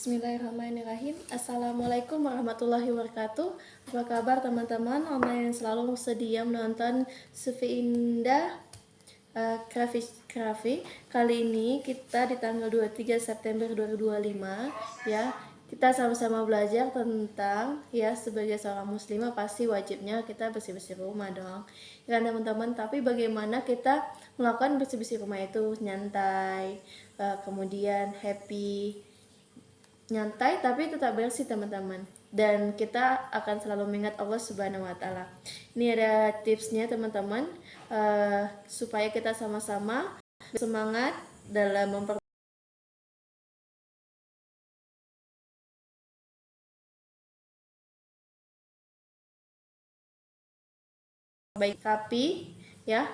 Bismillahirrahmanirrahim. Assalamualaikum warahmatullahi wabarakatuh. Apa kabar teman-teman online yang selalu sedia menonton Sufi Indah Krafi. Kali ini kita di tanggal 23 September 2025 ya. Kita sama-sama belajar tentang ya sebagai seorang muslimah pasti wajibnya kita bersih-bersih rumah dong. Ya kan teman-teman, tapi bagaimana kita melakukan bersih-bersih rumah itu nyantai, kemudian happy, nyantai tapi tetap bersih teman-teman, dan kita akan selalu mengingat Allah Subhanahu wa Ta'ala. Ini ada tipsnya teman-teman, supaya kita sama-sama semangat dalam memperbaiki rapi ya.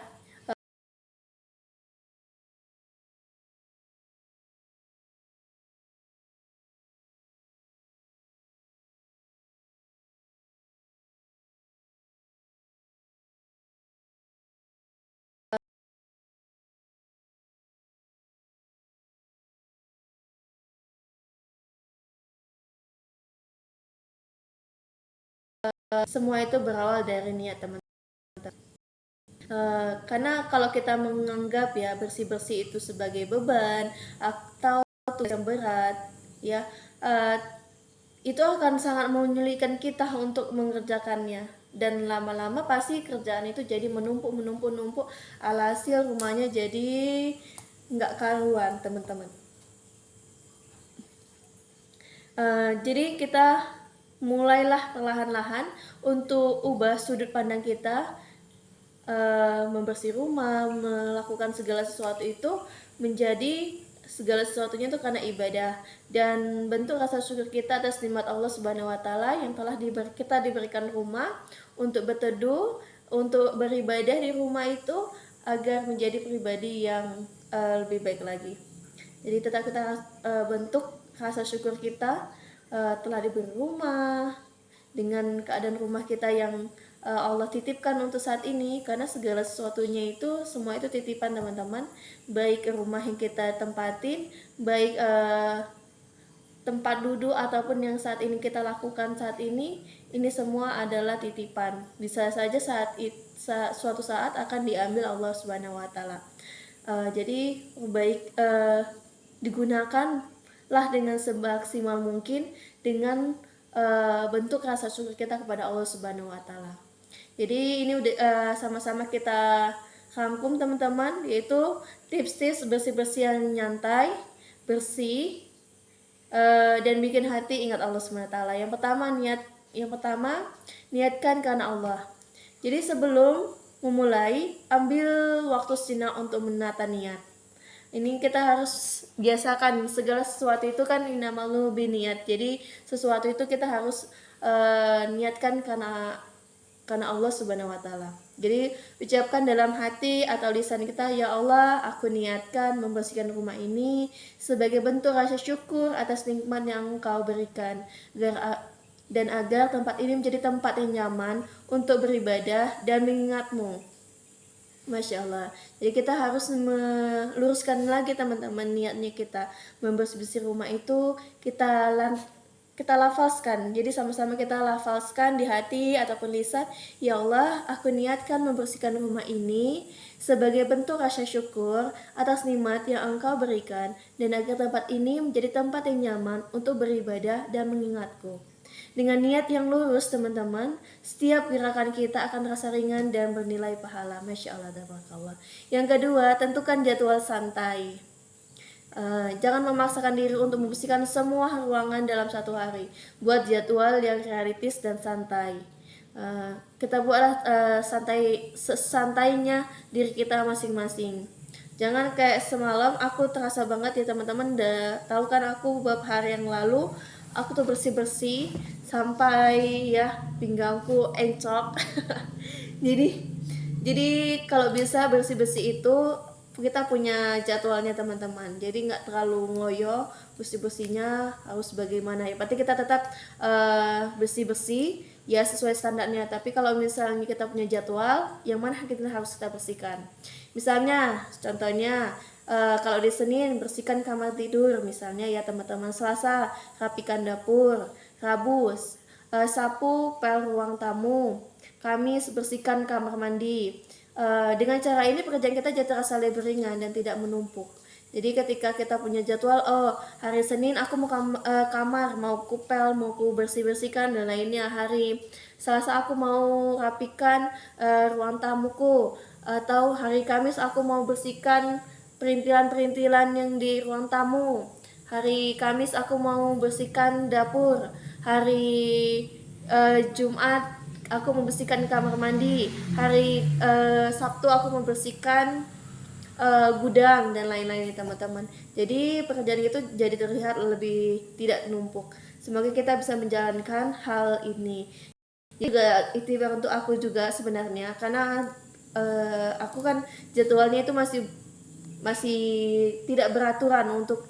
Semua itu berawal dari niat teman-teman. Karena kalau kita menganggap ya bersih-bersih itu sebagai beban atau tugas yang berat ya, itu akan sangat menyulitkan kita untuk mengerjakannya, dan lama-lama pasti kerjaan itu jadi menumpuk, alhasil rumahnya jadi nggak karuan teman-teman. Jadi kita mulailah perlahan-lahan untuk ubah sudut pandang kita, membersih rumah, melakukan segala sesuatu itu menjadi segala sesuatunya itu karena ibadah, dan bentuk rasa syukur kita atas nikmat Allah Subhanahu wa Ta'ala yang telah kita diberikan rumah untuk berteduh, untuk beribadah di rumah itu agar menjadi pribadi yang lebih baik lagi. Jadi tetap kita bentuk rasa syukur kita telah diberi rumah dengan keadaan rumah kita yang Allah titipkan untuk saat ini, karena segala sesuatunya itu semua itu titipan teman-teman, baik rumah yang kita tempatin, baik tempat duduk ataupun yang saat ini kita lakukan saat ini semua adalah titipan. Bisa saja suatu saat akan diambil Allah Subhanahu wa Ta'ala. Jadi baik digunakanlah dengan semaksimal mungkin dengan bentuk rasa syukur kita kepada Allah Subhanahu wa Ta'ala. Jadi ini udah sama-sama kita rangkum teman-teman, yaitu tips-tips bersih-bersih yang nyantai, bersih, dan bikin hati ingat Allah Subhanahu wa Ta'ala. Yang pertama niatkan karena Allah. Jadi sebelum memulai, ambil waktu sejenak untuk menata niat. Ini kita harus biasakan, segala sesuatu itu kan inamalu biniat. Jadi sesuatu itu kita harus niatkan karena Allah Subhanahu wa Ta'ala. Jadi ucapkan dalam hati atau lisan kita, ya Allah, aku niatkan membersihkan rumah ini sebagai bentuk rasa syukur atas nikmat yang Engkau berikan, dan agar tempat ini menjadi tempat yang nyaman untuk beribadah dan mengingat-Mu. Masya Allah. Jadi kita harus meluruskan lagi teman-teman niatnya kita membersih rumah itu, kita lafazkan. Jadi sama-sama kita lafazkan di hati ataupun lisan, ya Allah, aku niatkan membersihkan rumah ini sebagai bentuk rasa syukur atas nikmat yang Engkau berikan, dan agar tempat ini menjadi tempat yang nyaman untuk beribadah dan mengingatku. Dengan niat yang lurus teman-teman, setiap gerakan kita akan terasa ringan dan bernilai pahala. Masya Allah, tabarakallah. Yang kedua, tentukan jadwal santai. Jangan memaksakan diri untuk membersihkan semua ruangan dalam satu hari. Buat jadwal yang realistis dan santai. Kita buatlah santainya diri kita masing-masing. Jangan kayak semalam, aku terasa banget ya teman-teman, tahu kan aku beberapa hari yang lalu aku tuh bersih-bersih sampai ya pinggangku encok. jadi kalau bisa bersih-bersih itu kita punya jadwalnya teman-teman. Jadi nggak terlalu ngoyo, bersih-bersihnya harus bagaimana ya. Berarti kita tetap bersih-bersih ya sesuai standarnya. Tapi kalau misalnya kita punya jadwal, yang mana kita harus kita bersihkan. Misalnya, contohnya Kalau di Senin bersihkan kamar tidur misalnya ya teman-teman. Selasa rapikan dapur. Rabu sapu pel ruang tamu. Kamis bersihkan kamar mandi. Dengan cara ini pekerjaan kita jadi terasa lebih ringan dan tidak menumpuk. Jadi ketika kita punya jadwal, oh hari Senin aku mau kamar, mau kupel, mau ku bersih-bersihkan dan lainnya. Hari Selasa aku mau rapikan ruang tamuku, atau hari Kamis aku mau bersihkan perintilan-perintilan yang di ruang tamu. Hari Kamis aku mau bersihkan dapur. Hari Jumat aku membersihkan kamar mandi. Hari Sabtu aku membersihkan gudang dan lain-lain teman-teman. Jadi pekerjaan itu jadi terlihat lebih tidak numpuk. Semoga kita bisa menjalankan hal ini. Juga ikhtiar untuk aku juga sebenarnya karena aku kan jadwalnya itu masih tidak beraturan untuk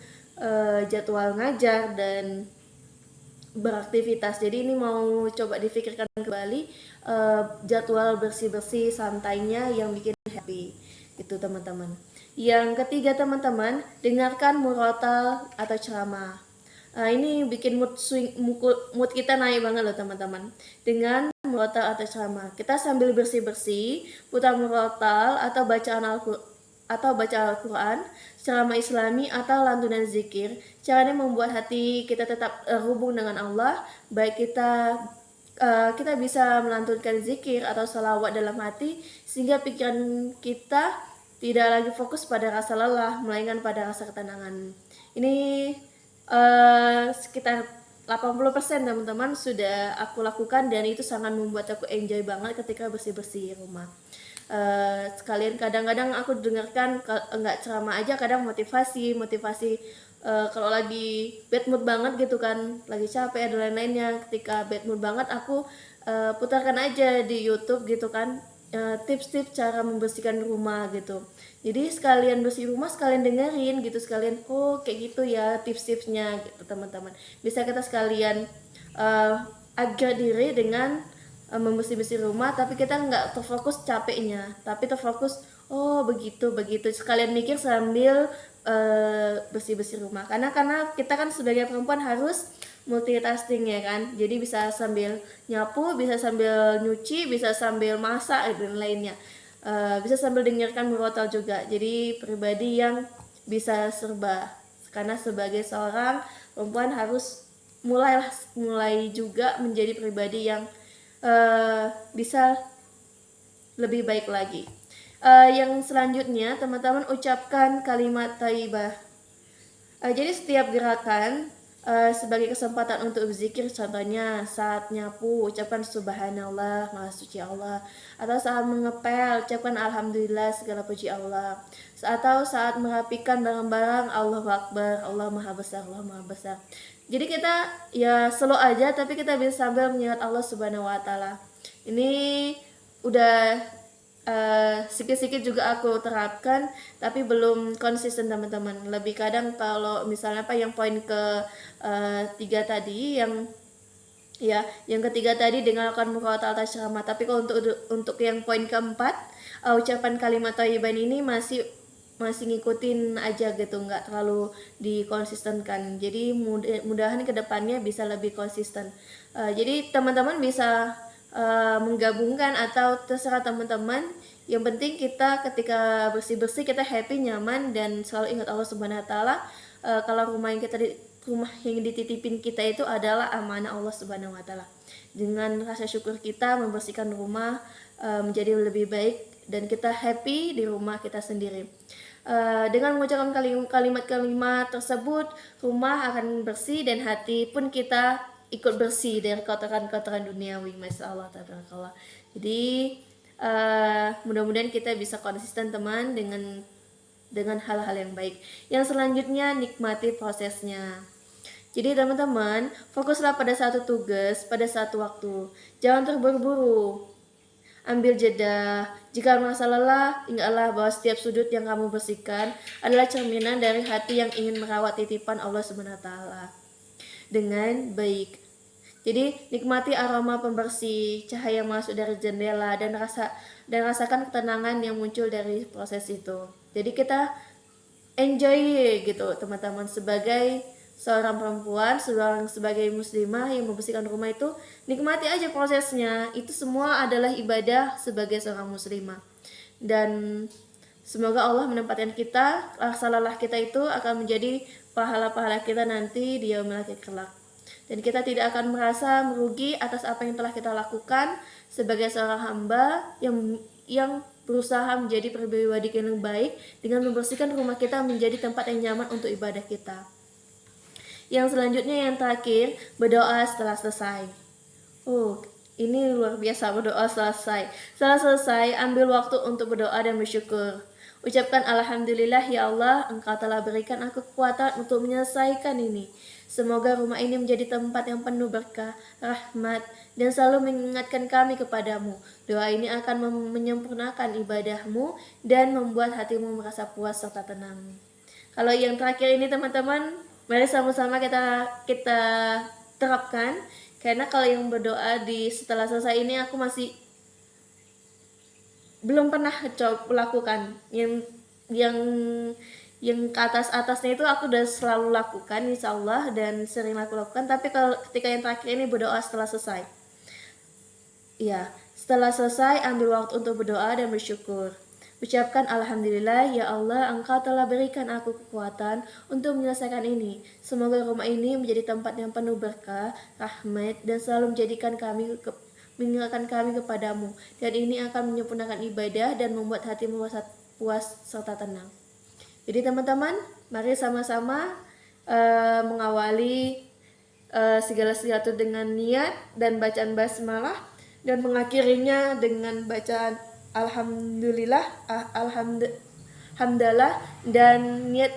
jadwal ngajar dan beraktivitas. Jadi ini mau coba difikirkan kembali jadwal bersih-bersih santainya yang bikin happy. Itu teman-teman. Yang ketiga teman-teman, dengarkan murotal atau ceramah. Ini bikin mood kita naik banget loh teman-teman. Dengan murotal atau ceramah, kita sambil bersih-bersih putar murotal atau baca Al-Quran, ceramah Islami atau lantunan zikir. Caranya membuat hati kita tetap hubung dengan Allah. Baik kita bisa melantunkan zikir atau salawat dalam hati sehingga pikiran kita tidak lagi fokus pada rasa lelah melainkan pada rasa ketenangan. Ini sekitar 80% teman-teman sudah aku lakukan dan itu sangat membuat aku enjoy banget ketika bersih-bersih rumah. Sekalian kadang-kadang aku dengarkan enggak ceramah aja, kadang motivasi kalau lagi bad mood banget gitu kan, lagi capek dan lain-lainnya. Ketika bad mood banget aku putarkan aja di YouTube gitu kan, tips-tips cara membersihkan rumah gitu. Jadi sekalian bersih rumah sekalian dengerin gitu, sekalian oh kayak gitu ya tips-tipsnya gitu teman-teman. Bisa kita sekalian agar diri dengan membersih-bersih rumah, tapi kita nggak terfokus capeknya, tapi terfokus oh begitu sekalian mikir sambil bersih-bersih rumah. Karena kita kan sebagai perempuan harus multitasking ya kan, jadi bisa sambil nyapu, bisa sambil nyuci, bisa sambil masak dan lainnya, bisa sambil dengarkan murotal juga. Jadi pribadi yang bisa serba, karena sebagai seorang perempuan harus mulai juga menjadi pribadi yang bisa lebih baik lagi. Yang selanjutnya teman-teman ucapkan kalimat thayyibah. Jadi setiap gerakan sebagai kesempatan untuk berzikir, contohnya saat nyapu ucapkan subhanallah, maha suci Allah, atau saat mengepel ucapkan alhamdulillah, segala puji Allah, atau saat merapikan barang-barang Allahu Akbar, Allah maha besar, Allah maha besar. Jadi kita ya slow aja tapi kita bisa sambil mengingat Allah Subhanahu wa taala. Ini udah sikit-sikit juga aku terapkan tapi belum konsisten teman-teman. Lebih kadang kalau misalnya yang poin ke 3 tadi yang ketiga tadi dengarkan murotal atau ceramah, tapi kalau untuk yang poin keempat ucapan kalimat thayyiban ini masih ngikutin aja gitu, nggak terlalu dikonsistenkan. Jadi mudahan kedepannya bisa lebih konsisten. Jadi teman-teman bisa menggabungkan atau terserah teman-teman. Yang penting kita ketika bersih-bersih kita happy, nyaman, dan selalu ingat Allah Subhanahu wa taala. Kalau rumah yang dititipin kita itu adalah amanah Allah Subhanahu wa taala. Dengan rasa syukur kita membersihkan rumah menjadi lebih baik dan kita happy di rumah kita sendiri. Dengan mengucapkan kalimat-kalimat tersebut, rumah akan bersih dan hati pun kita ikut bersih dari kotoran-kotoran duniawi. Masya Allah, tabarakallah. Jadi mudah-mudahan kita bisa konsisten teman dengan hal-hal yang baik. Yang selanjutnya, nikmati prosesnya. Jadi teman-teman, fokuslah pada satu tugas, pada satu waktu. Jangan terburu-buru. Ambil jeda. Jika merasa lelah, ingatlah bahwa setiap sudut yang kamu bersihkan adalah cerminan dari hati yang ingin merawat titipan Allah Subhanahu wa taala dengan baik. Jadi nikmati aroma pembersih, cahaya yang masuk dari jendela, dan rasakan ketenangan yang muncul dari proses itu. Jadi kita enjoy gitu teman-teman, sebagai seorang perempuan, sebagai muslimah yang membersihkan rumah itu nikmati aja prosesnya. Itu semua adalah ibadah sebagai seorang muslimah. Dan semoga Allah menempatkan kita, rasa lelah kita itu akan menjadi pahala-pahala kita nanti di yaumil akhir kelak. Dan kita tidak akan merasa merugi atas apa yang telah kita lakukan sebagai seorang hamba yang berusaha menjadi pribadi yang baik dengan membersihkan rumah kita menjadi tempat yang nyaman untuk ibadah kita. Yang selanjutnya, yang terakhir, berdoa setelah selesai. Oh, ini luar biasa, berdoa selesai. Setelah selesai, ambil waktu untuk berdoa dan bersyukur. Ucapkan alhamdulillah ya Allah, Engkau telah berikan aku kekuatan untuk menyelesaikan ini. Semoga rumah ini menjadi tempat yang penuh berkah, rahmat, dan selalu mengingatkan kami kepadamu. Doa ini akan menyempurnakan ibadahmu dan membuat hatimu merasa puas serta tenang. Kalau yang terakhir ini teman-teman, mari sama-sama kita terapkan. Karena kalau yang berdoa di setelah selesai ini aku masih belum pernah coba lakukan. Yang ke atasnya itu aku udah selalu lakukan insya Allah dan sering aku lakukan. Tapi kalau ketika yang terakhir ini berdoa setelah selesai, ya setelah selesai ambil waktu untuk berdoa dan bersyukur. Ucapkan alhamdulillah ya Allah, Engkau telah berikan aku kekuatan untuk menyelesaikan ini. Semoga rumah ini menjadi tempat yang penuh berkah, rahmat, dan selalu mengingatkan kami kepadamu. Dan ini akan menyempurnakan ibadah dan membuat hatimu puas serta tenang. Jadi teman-teman, mari sama-sama mengawali segala sesuatu dengan niat dan bacaan basmalah, dan mengakhirinya dengan bacaan alhamdulillah, alhamdulillah, dan niat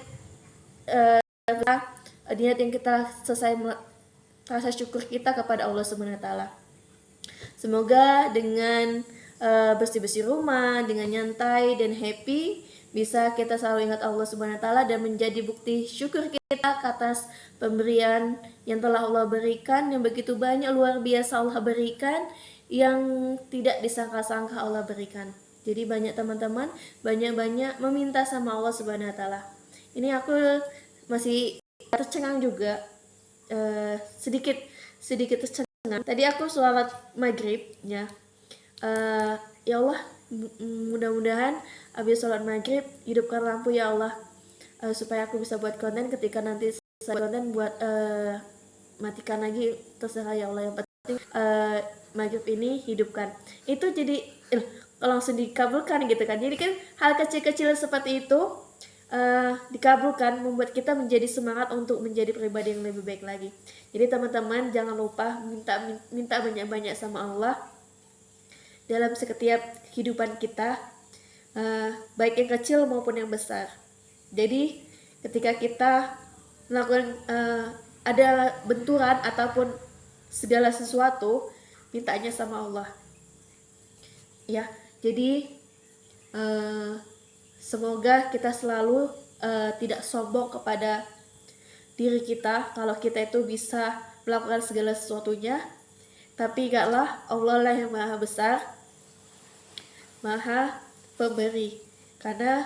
yang kita selesai rasa syukur kita kepada Allah Subhanahu wa taala. Semoga dengan bersih-bersih rumah, dengan nyantai dan happy, bisa kita selalu ingat Allah Subhanahu wa taala dan menjadi bukti syukur kita atas pemberian yang telah Allah berikan, yang begitu banyak, luar biasa Allah berikan, yang tidak disangka-sangka Allah berikan. Jadi banyak teman-teman, banyak-banyak meminta sama Allah Subhanahu wa taala. Ini aku masih tercengang juga, sedikit tercengang. Tadi aku sholat maghrib ya. Ya Allah, mudah-mudahan habis sholat maghrib hidupkan lampu ya Allah, supaya aku bisa buat konten. Ketika nanti saya konten buat matikan lagi, terserah ya Allah, yang penting maghrib ini hidupkan. Itu jadi langsung dikabulkan gitu kan. Jadi kan hal kecil-kecil seperti itu dikabulkan, membuat kita menjadi semangat untuk menjadi pribadi yang lebih baik lagi. Jadi teman-teman jangan lupa minta banyak-banyak sama Allah dalam setiap kehidupan kita, baik yang kecil maupun yang besar. Jadi ketika kita melakukan ada benturan ataupun segala sesuatu, mintanya sama Allah ya. Jadi semoga kita selalu tidak sombong kepada diri kita kalau kita itu bisa melakukan segala sesuatunya. Tapi ingatlah, Allah lah yang maha besar, maha pemberi. Karena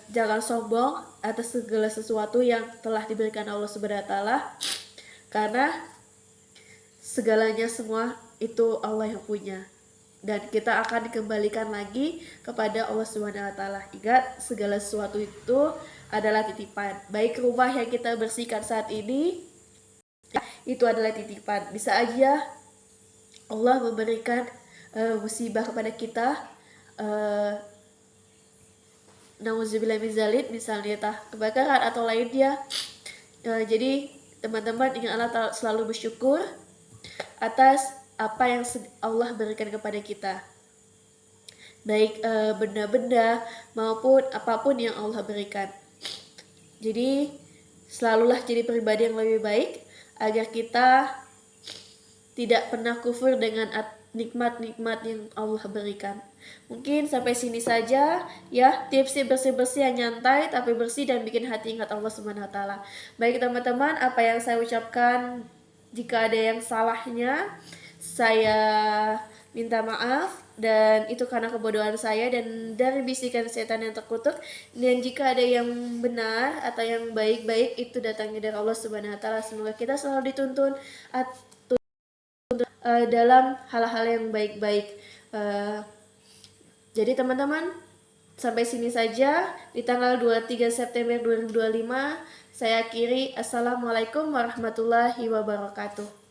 jangan sombong atas segala sesuatu yang telah diberikan Allah Subhanahu wa taala, karena segalanya semua itu Allah yang punya, dan kita akan dikembalikan lagi kepada Allah Subhanahu wa taala. Ingat, segala sesuatu itu adalah titipan. Baik rumah yang kita bersihkan saat ini, itu adalah titipan. Bisa aja Allah memberikan musibah kepada kita, nauzubillah min zalik, misalnya kebakaran atau lainnya. Jadi teman-teman ingatlah selalu bersyukur atas apa yang Allah berikan kepada kita, baik benda-benda maupun apapun yang Allah berikan. Jadi selalulah jadi pribadi yang lebih baik, agar kita tidak pernah kufur dengan nikmat-nikmat yang Allah berikan. Mungkin sampai sini saja ya, tipsnya bersih-bersih yang nyantai tapi bersih dan bikin hati ingat Allah Subhanahu wa taala. Baik teman-teman, apa yang saya ucapkan jika ada yang salahnya, saya minta maaf, dan itu karena kebodohan saya dan dari bisikan setan yang terkutuk. Dan jika ada yang benar atau yang baik-baik, itu datangnya dari Allah Subhanahu wa taala. Semoga kita selalu dituntun dalam hal-hal yang baik-baik. Jadi teman-teman, sampai sini saja di tanggal 23 September 2025. Saya akhiri. Assalamualaikum warahmatullahi wabarakatuh.